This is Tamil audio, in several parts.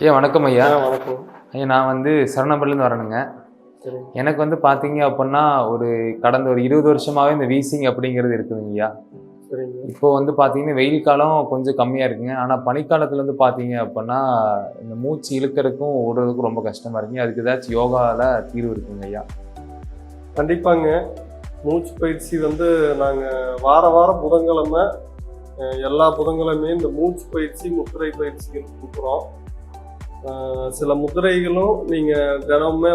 ஐயா வணக்கம் ஐயா. வணக்கம் ஐயா, நான் சரணம்பள்ளிலேருந்து வரணுங்க. எனக்கு பார்த்தீங்க அப்படின்னா கடந்த ஒரு 20 வருஷமாகவே இந்த வீசிங் அப்படிங்கிறது இருக்குதுங்க ஐயா. இப்போ பார்த்தீங்கன்னா வெயில் காலம் கொஞ்சம் கம்மியாக இருக்குங்க. ஆனால் பனிக்காலத்தில் பார்த்தீங்க அப்படின்னா இந்த மூச்சு இழுக்கிறதுக்கும் ஓடுறதுக்கும் ரொம்ப கஷ்டமாக இருக்குங்க. அதுக்கு ஏதாச்சும் யோகாவில் தீர்வு இருக்குங்க ஐயா? கண்டிப்பாங்க. மூச்சு பயிற்சி நாங்கள் வாரம் புதன்கிழமை எல்லா புதன்கிழமையும் இந்த மூச்சு பயிற்சி முத்திரை பயிற்சிகள் கொடுக்குறோம். சில முதிரைகளும் நீங்கள் தினமுமே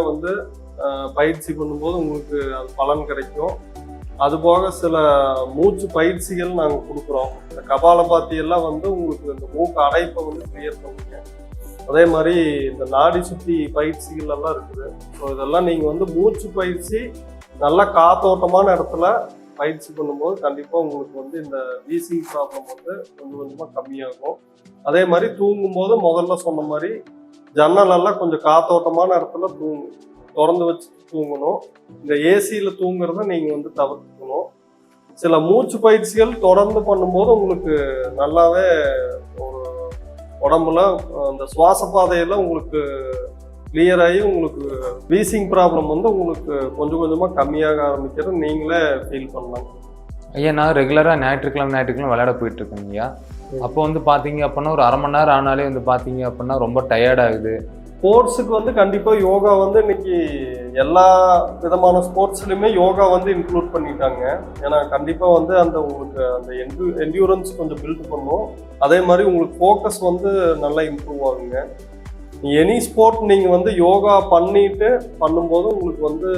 பயிற்சி பண்ணும்போது உங்களுக்கு அது பலன் கிடைக்கும். அதுபோக சில மூச்சு பயிற்சிகள் நாங்கள் கொடுக்குறோம். இந்த கபாலபாத்தி எல்லாம் உங்களுக்கு இந்த மூக்கு அடைப்பை கிளியர் பண்ணுங்க. அதே மாதிரி இந்த நாடி சுத்தி பயிற்சிகள் எல்லாம் இருக்குது. ஸோ இதெல்லாம் நீங்கள் மூச்சு பயிற்சி நல்லா காத்தோட்டமான இடத்துல பயிற்சி பண்ணும்போது கண்டிப்பாக உங்களுக்கு இந்த வீசிங் ப்ராப்ளம் கொஞ்சம் கொஞ்சமாக கம்மியாகும். அதே மாதிரி தூங்கும்போது முதல்ல சொன்ன மாதிரி ஜன்னலெல்லாம் கொஞ்சம் காத்தோட்டமான இடத்துல திறந்து வச்சு தூங்கணும். இந்த ஏசியில் தூங்குறத நீங்கள் தவிர்த்துக்கணும். சில மூச்சு பயிற்சிகள் தொடர்ந்து பண்ணும்போது உங்களுக்கு நல்லாவே ஒரு உடம்புல அந்த சுவாச பாதையெல்லாம் உங்களுக்கு கிளியர் ஆகி உங்களுக்கு வீசிங் ப்ராப்ளம் உங்களுக்கு கொஞ்சம் கொஞ்சமாக கம்மியாக ஆரம்பிக்கிறது நீங்களே ஃபீல் பண்ணலாம். ஐயா, நான் ரெகுலராக ஞாயிற்றுக்கிழமை விளையாட போயிட்டு இருக்கேங்க ஐயா. அப்போ பார்த்தீங்க அப்படின்னா ஒரு அரை மணி நேரம் ஆனாலே பார்த்தீங்க அப்படின்னா ரொம்ப டயர்டாகுது. ஸ்போர்ட்ஸுக்கு கண்டிப்பாக யோகா இன்னைக்கு எல்லா விதமான ஸ்போர்ட்ஸ்லையுமே யோகா இன்க்ளூட் பண்ணிட்டாங்க. ஏன்னா கண்டிப்பாக அந்த உங்களுக்கு அந்த என்டியூரன்ஸ் கொஞ்சம் பில்ட் பண்ணும். அதே மாதிரி உங்களுக்கு ஃபோக்கஸ் நல்லா இம்ப்ரூவ் ஆகுங்க. எனி ஸ்போர்ட் நீங்கள் யோகா பண்ணும்போது உங்களுக்கு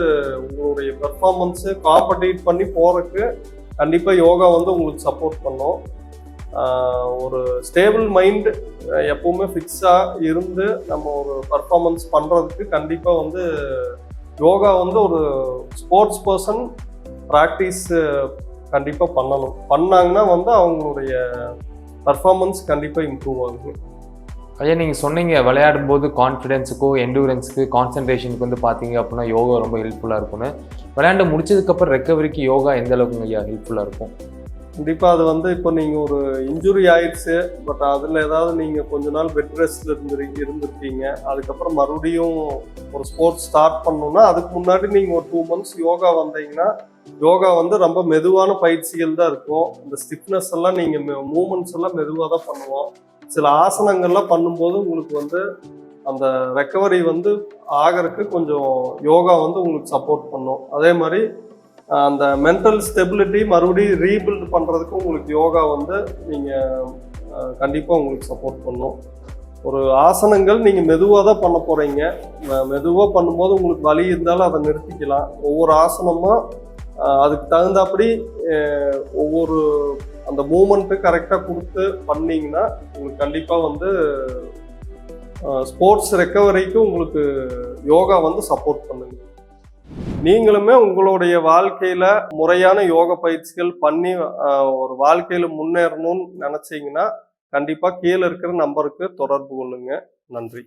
உங்களுடைய பெர்ஃபார்மன்ஸு காம்படேட் பண்ணி போகிறதுக்கு கண்டிப்பாக யோகா உங்களுக்கு சப்போர்ட் பண்ணும். ஒரு ஸ்டேபிள் மைண்ட் எப்பவுமே ஃபிக்ஸாக இருந்து நம்ம ஒரு பர்ஃபார்மன்ஸ் பண்ணுறதுக்கு கண்டிப்பாக யோகா ஒரு ஸ்போர்ட்ஸ் பர்சன் ப்ராக்டிஸ் கண்டிப்பாக பண்ணாங்கன்னா அவங்களுடைய பர்ஃபார்மன்ஸ் கண்டிப்பாக இம்ப்ரூவ் ஆகுது. ஐயா, நீங்கள் சொன்னீங்க விளையாடும் போது கான்ஃபிடென்ஸுக்கோ என்டூரன்ஸுக்கு கான்சன்ட்ரேஷனுக்கு பார்த்தீங்க அப்படின்னா யோகா ரொம்ப ஹெல்ப்ஃபுல்லாக இருக்கும்னு. விளையாண்டு முடிச்சதுக்கப்புறம் ரெக்கவரிக்கு யோகா எந்த அளவுக்கு ஐயா ஹெல்ப்ஃபுல்லாக இருக்கும்? கண்டிப்பாக அது இப்போ நீங்கள் ஒரு இன்ஜுரி ஆயிடுச்சு, பட் அதில் ஏதாவது நீங்கள் கொஞ்ச நாள் பெட் ரெஸ்ட்ல இருந்திருப்பீங்க. அதுக்கப்புறம் மறுபடியும் ஒரு ஸ்போர்ட்ஸ் ஸ்டார்ட் பண்ணணும்னா அதுக்கு முன்னாடி நீங்கள் ஒரு 2 months யோகா வந்தீங்கன்னா யோகா ரொம்ப மெதுவான பயிற்சிகள் தான் இருக்கும். இந்த ஸ்டிஃப்னஸ் எல்லாம் நீங்கள் மூமெண்ட்ஸ் எல்லாம் மெதுவாக தான் பண்ணுவோம். சில ஆசனங்கள்லாம் பண்ணும்போது உங்களுக்கு அந்த ரெக்கவரி ஆகிறதுக்கு கொஞ்சம் யோகா உங்களுக்கு சப்போர்ட் பண்ணும். அதே மாதிரி அந்த மென்டல் ஸ்டெபிலிட்டி மறுபடியும் ரீபில்ட் பண்ணுறதுக்கு உங்களுக்கு யோகா நீங்கள் கண்டிப்பாக உங்களுக்கு சப்போர்ட் பண்ணும். ஒரு ஆசனங்கள் நீங்கள் மெதுவாக தான் பண்ண போகிறீங்க. மெதுவாக பண்ணும்போது உங்களுக்கு வலி இருந்தாலும் அதை நிறுத்திக்கலாம். ஒவ்வொரு ஆசனமும் அதுக்கு தகுந்தாப்படி ஒவ்வொரு அந்த மூமெண்ட்டு கரெக்டாக கொடுத்து பண்ணிங்கன்னா உங்களுக்கு கண்டிப்பாக ஸ்போர்ட்ஸ் ரெக்கவரிக்கு உங்களுக்கு யோகா சப்போர்ட் பண்ணுங்க. நீங்களுமே உங்களுடைய வாழ்க்கையில முறையான யோக பயிற்சிகள் பண்ணி ஒரு வாழ்க்கையில முன்னேறணும்னு நினைச்சீங்கன்னா கண்டிப்பா கீழே இருக்கிற நம்பருக்கு தொடர்பு கொள்ளுங்க. நன்றி.